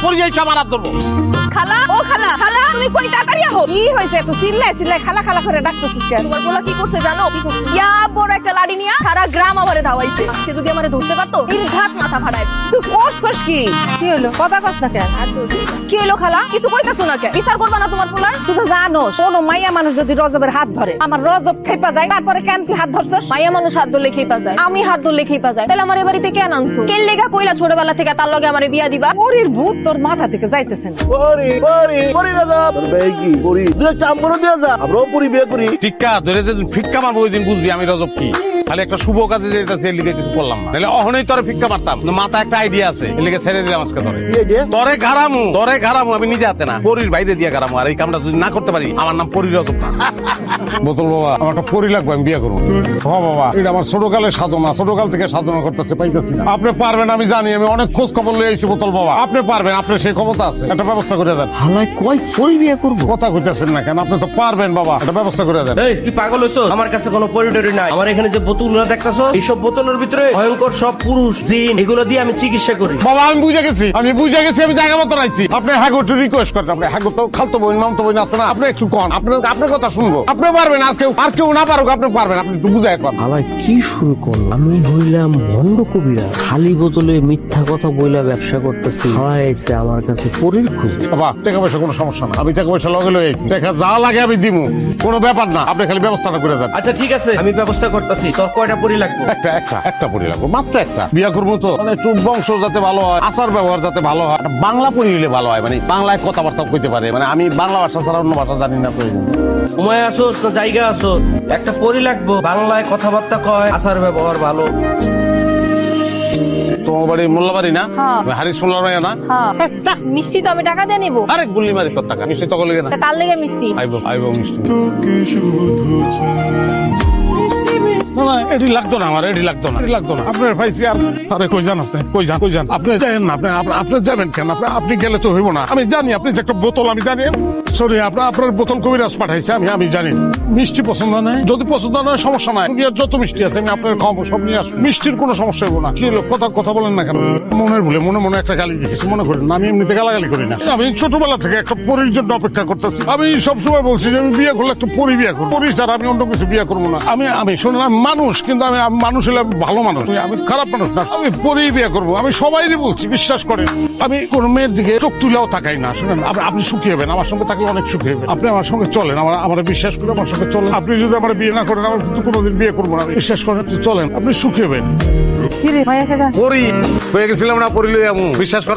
পরিযায়ী সব আরাত ধরবো। খালা ও খালা খালা তুমি কই তাড়াতাড়ি আহো। কি হয়েছে এত চিল্লাই চিল্লাই খালা খালা করে ডাকতেছিস কেন? তোমার বলা কি করছে জানো? কি করছে? ইয়া বড় একটা লাড়ি নিয়া সারা গ্রাম আমারে ধাওয়াইছে। আজকে যদি আমারে ধরতে পারতো নির্ঘাত মাথা ফাড়ায়। তুই করছস কি? কি হলো কথা কস না কেন? কি হইলো খালা? কিছু কইতাছো না কেন? বিচার করবা না তোমার পোলার? তুই তো জানো কোন মাইয়া মানুষ যদি রজবের হাত ধরে আমার রজব খেপা যায়, তারপরে কেন তুই হাত ধরছস? মাইয়া মানুষ হাত ধরলে খেপা যায়, আমি হাত ধরলে খেপা যায়, তাহলে আমার এ বাড়িতে কেন আনছো? কেন লেগা কইলা ছোটবেলা থেকে তার লগে আমারে বিয়া দিবা? পরির ভূত তোর মাথা থেকে যাইতেছে না। ফিক্কা ধরে ফিক্কা মারবো ওই দিন বুঝবি আমি রজব কি। খালি একটা শুভ কাজে যেতেছে এর লিগে কিছু করলাম না, তাহলে অহনেই তোরে ফিক্কা মারতাম। মাথা একটা আইডিয়া আছে, এর লিগে ছেড়ে দিলাম আজকে তোরে। তরে ঘাড়ামু আমি নিজে হাতে না, পরির বাইরে দিয়ে ঘাড়ামু। আর এই কামটা যদি না করতে পারি আমার নাম পরি রজব না। বোতল বাবা, আমার একটা পরি লাগবে, আমি বিয়ে করবো। হ্যাঁ বাবা, এটা আমার ছোটকালের সাধনা, ছোটকাল থেকে সাধনা করতেছে, পাইতেছি না। আপনি পারবেন আমি জানি, আমি অনেক খোঁজ খবর লয়ে আইছি বোতল বাবা। আপনি পারবেন, আপনার সেই ক্ষমতা আছে, একটা ব্যবস্থা করে দেন। হালাই কয় পরি বিয়ে করবো? কথা কইতেছেন না কেন? আপনি তো পারবেন বাবা, একটা ব্যবস্থা করে দেন। এই তুই পাগল হইছো? আমার কাছে কোনো পরিটরি নাই। আমার এখানে যে বোতলগুলো দেখতাছো, এইসব বোতলের ভিতরে ভয়ঙ্কর সব পুরুষ জিন, এগুলো দিয়ে আমি চিকিৎসা করি। বাবা আমি বুঝে গেছি, আমি জায়গা মতো রাখছি। আপনি হ্যাগো একটু রিকোয়েস্ট করেন, আপনি হ্যাগো তো খালতো বোন মামতো বোন আছে না, আপনি একটু কন, আপনার কথা শুনবো। আপনি পারবেন, আর কেউ না পারুক আপনি পারবেন, আপনি একটু বুঝাই কন। হালাই কি শুরু করলাম? আমি হইলাম ভণ্ড কবিরা, খালি বোতলে মিথ্যা কথা বইলা ব্যবসা করতেছি। হালাই আইছে আমার কাছে পরির খুঁজ। বাবা টাকা পয়সা কোনো সমস্যা না, আমি টাকা পয়সা লগে লয়ে আইছি, টাকা যা লাগে আমি দিমু, কোনো ব্যাপার না। আপনি খালি ব্যবস্থাটা করে দেন। আচ্ছা ঠিক আছে, আমি ব্যবস্থা করতেছি। তোর কয়টা পরি লাগবে? একটা পরি লাগবে, মাত্র একটা। বিয়া করবো তো, মানে একটু বংশ যাতে ভালো হয়, আচার ব্যবহার যাতে ভালো হয়, একটা বাংলা পরি হলে ভালো হয়, মানে বাংলায় কথাবার্তা কইতে পারে। মানে আমি বাংলা ভাষা ছাড়া অন্য ভাষা জানি না। সময় আসোস না জায়গা আসো, একটা পরি লাগবো, বাংলায় কথাবার্তা কয়, আচার ব্যবহার ভালো। তোমার বাড়ি মোল্লাবাড়ি না? হারিস মোল্লা না? মিষ্টি তো আমি টাকা দিয়ে নিবো। আরে গুল্লি মারি তোর টাকা, মিষ্টি তখন লেগে না। কার লেগে মিষ্টি? আইবো মিষ্টি। না এটি লাগতো না, আমার এটি লাগতো না। আপনার পাইছি আর আরে কই যান আপনি? কই যান আপনি? যাবেন না আপনি যাবেন কেন? আপনি গেলে তো হইব না। আমি জানি আপনি যে একটা বোতল, আমি জানি। সরি, আপনার বোতল কবিরাজ পাঠাইছে, আমি জানি। মিষ্টি পছন্দ নয়, যদি পছন্দ নয় সমস্যা নাই, দুনিয়ার যত মিষ্টি আছে আমি আপনার খাওয়াবো, সব নিয়ে আসবো। মিষ্টির কোনো সমস্যা হইব না। কি হলো, কথা বলেন না কেন? মনের ভুলে মনে একটা গালি দিচ্ছি, মনে করেন না। আমি এমনিতে গালাগালি করি না। আমি ছোটবেলা থেকে একটা পরীর জন্য অপেক্ষা করতেছি। আমি সবসময় বলছি যে আমি বিয়ে করলে একটা পরি বিয়ে করবো, পরি ছাড়া আমি অন্য কিছু বিয়ে করবো না। আমি শুনলাম মানুষ, কিন্তু আমি মানুষ হলে ভালো মানুষ, আমি খারাপ মানুষ না। আমি পরি বিয়ে করবো, আমি সবাইকে বলছি, বিশ্বাস করেন। আমি কোন মেয়ের দিকে চোখ তুলেও তাকাই না। শুনেন, আপনি সুখী হবেন, আমার সঙ্গে থাকলে অনেক সুখী হবেন। আপনি আমার সঙ্গে চলেন, আমার বিশ্বাস করে আমার সঙ্গে চলেন। আপনি যদি আমার বিয়ে না করেন, আমি কিন্তু কোনোদিন বিয়ে করবো না। বিশ্বাস করেন, চলেন, আপনি সুখী হবেন। কি রে ভাইয়া? পরি হয়ে গেছিলাম না, পরি লই আমু, বিশ্বাস করতে